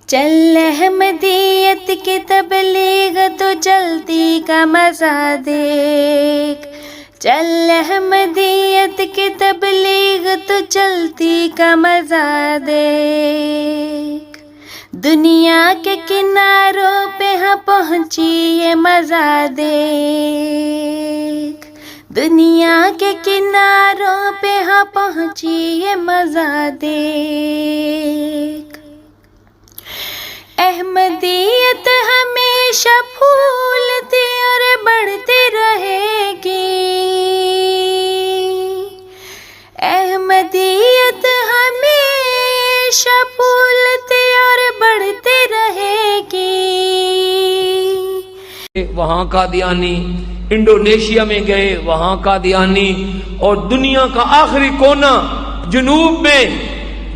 चल अहमदियत की तबलीग तो चलती का मज़ा देख। चल अहमदियत की तबलीग तो चलती का मज़ा देख। दुनिया के किनारों पे हाँ पहुँची ये मज़ा देख। दुनिया के किनारों पे हाँ पहुँची ये मज़ा देख। अहमदियत हमेशा फूलती और बढ़ती रहेगी। अहमदियत हमेशा फूलती और बढ़ती रहेगी। वहाँ कादियानी, इंडोनेशिया में गए वहाँ कादियानी, और दुनिया का आखिरी कोना जनूब में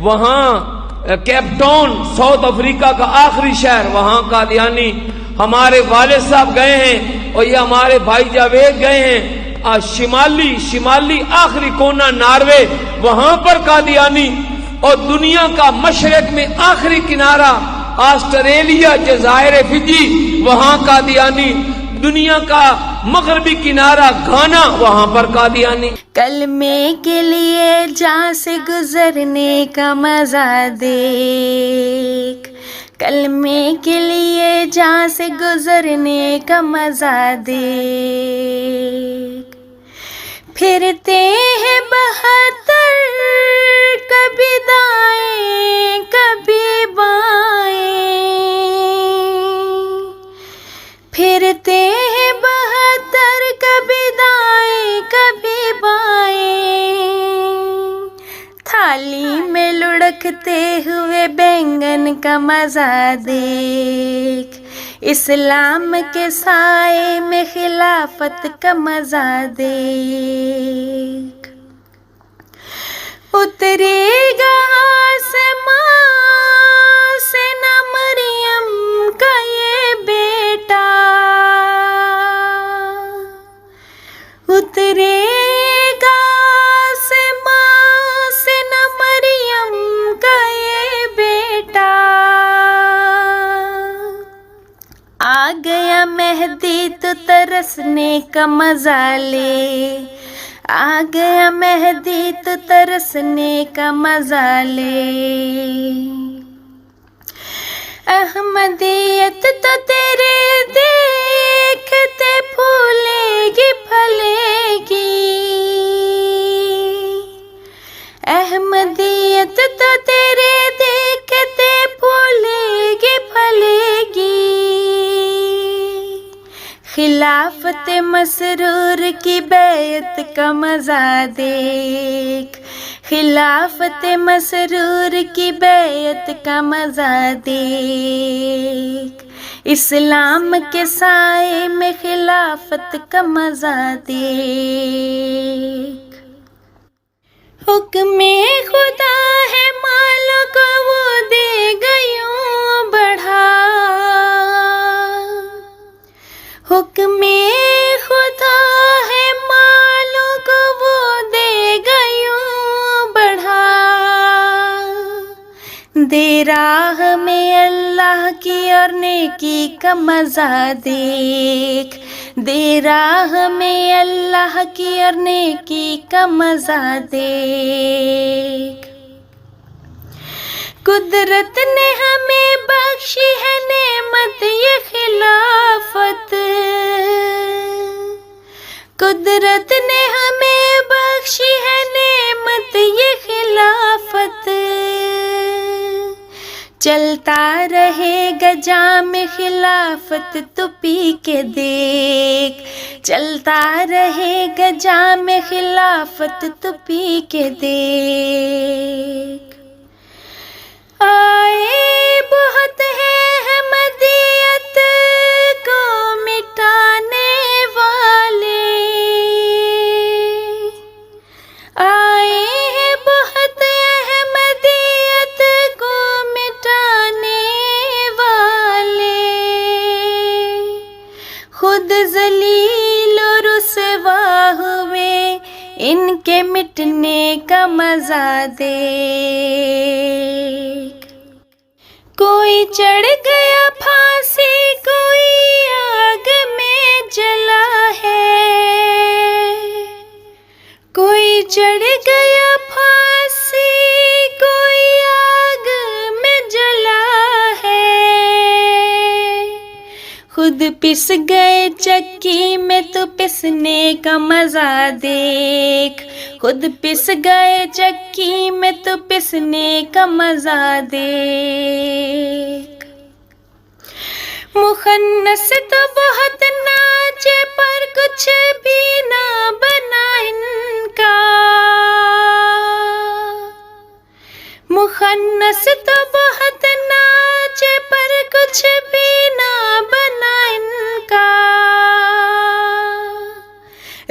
वहाँ केप टाउन साउथ अफ्रीका का आखिरी शहर वहाँ कादियानी। हमारे वालिद साहब गए हैं और ये हमारे भाई जावेद गए हैं। आज शिमाली आखिरी कोना नॉर्वे वहाँ पर कादियानी, और दुनिया का मशरक में आखिरी किनारा ऑस्ट्रेलिया जज़ायर फिजी वहाँ कादियानी। दुनिया का मगरबी किनारा घाना वहाँ पर कादियानी। कलमे के लिए जहाँ से गुजरने का मज़ा देख। कलमे के लिए जहाँ से गुजरने का मज़ा देख। फिरते हैं 72 कभी दाएं कभी बाएं। फिरते हैं 72 कभी दाएं कभी बाएं। थाली में लुढ़कते हुए बैंगन का मज़ा देख। इस्लाम के साए में खिलाफत का मज़ा देख। उतरेगा आसमां से ना मरियम का ये बेटा। उतरेगा आसमां से ना मरियम का ये बेटा। आ गया मेहदी तो तरसने का मज़ा ले। आ गया मेहदी तो तरसने का मज़ा ले। अहमदियत तो तेरे देखते फूलेगी फलेगी। अहमदियत तो तेरे देखते फूलेगी फलेगी। खिलाफत मसरूर की बैत का मज़ा देख। खिलाफत मसरूर की बैत का मज़ा देख। इस्लाम के साए में खिलाफत का मज़ा देख। हुक्मे खुदा है मालों को वो देगा यूं बढ़ा। हुक्मे खुदा है मालों को वो देगा यूं बढ़ा। दे राह में अल्लाह की और नेकी का मज़ा देख। दे राह में अल्लाह की और नेकी का मज़ा देख। कुदरत ने हमें बख्शी है नेमत ये खिलाफत। कुदरत ने हमें बख्शी है नेमत ये खिलाफत। चलता रहेगा जाम खिलाफत तू पी के देख। चलता रहेगा जाम खिलाफत तू पी के देख। आए बहुत है अहमदियत को मिटाने वाले। आए हैं बहुत अहमदियत को मिटाने वाले। खुद जलील और रुसवा हुए इनके मिटने का मज़ा देख। कोई चढ़ गया फांसी, कोई आग में जला है। कोई चढ़ गया फांसी, कोई आग में जला है। खुद पिस गए चक्की में तो पिसने का मजा देख। खुद पिस गए चक्की में तो पिसने का मजा देख। मुखन्नस तो बहुत नाचे पर कुछ भी ना बना इनका। मुखन्नस तो बहुत नाचे पर कुछ भी ना बना इनका।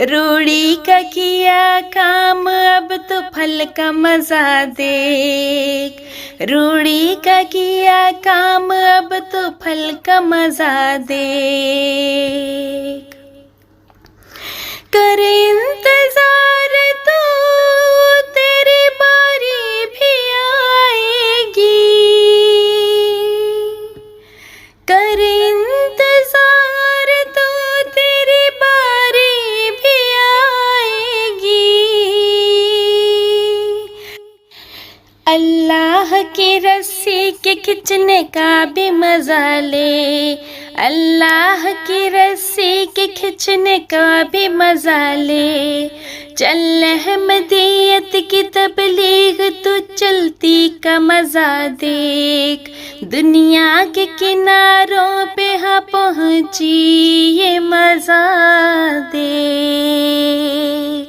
रूड़ी का किया काम अब तो फल का मजा देख। रूड़ी का किया काम अब तो फल का मजा देख। कर इंतजार तो तेरी बारी भी आएगी। कर इंतजार तो तेरी बारी भी आएगी। अल्लाह की रस्सी के खिंचने का भी मजा ले। अल्लाह की रस्सी के खिंचने का भी मजा ले। चल अहमदियत की तबलीग तो चलती का मजा देख। दुनिया के किनारों पे हाँ पहुंची ये मजा देख।